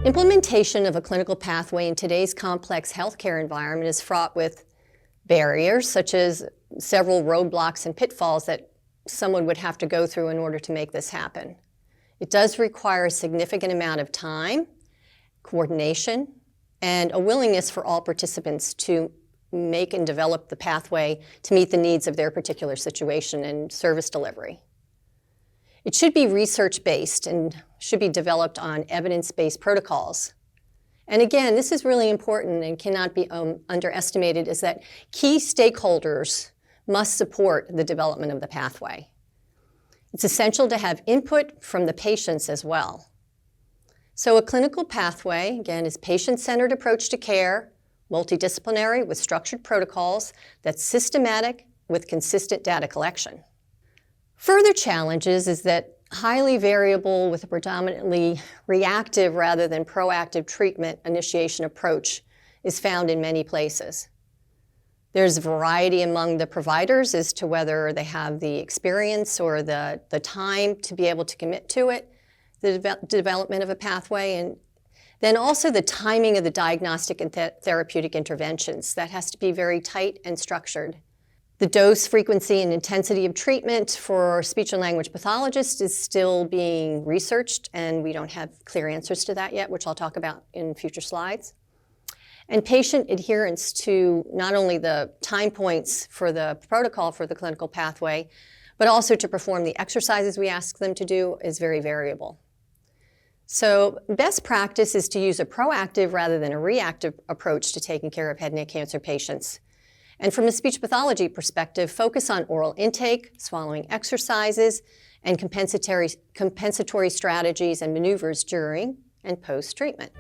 Implementation of a clinical pathway in today's complex healthcare environment is fraught with barriers, such as several roadblocks and pitfalls that someone would have to go through in order to make this happen. It does require a significant amount of time, coordination, and a willingness for all participants to make and develop the pathway to meet the needs of their particular situation and service delivery. It should be research-based and should be developed on evidence-based protocols. And again, this is really important and cannot be underestimated, is that key stakeholders must support the development of the pathway. It's essential to have input from the patients as well. So a clinical pathway, again, is patient-centered approach to care, multidisciplinary with structured protocols that's systematic with consistent data collection. Further challenges is that highly variable with a predominantly reactive rather than proactive treatment initiation approach is found in many places. There's variety among the providers as to whether they have the experience or the time to be able to commit to it, the development of a pathway, and then also the timing of the diagnostic and therapeutic interventions. That has to be very tight and structured. The dose, frequency, and intensity of treatment for speech and language pathologists is still being researched, and we don't have clear answers to that yet, which I'll talk about in future slides. And patient adherence to not only the time points for the protocol for the clinical pathway, but also to perform the exercises we ask them to do is very variable. So best practice is to use a proactive rather than a reactive approach to taking care of head and neck cancer patients. And from a speech pathology perspective, focus on oral intake, swallowing exercises, and compensatory strategies and maneuvers during and post-treatment.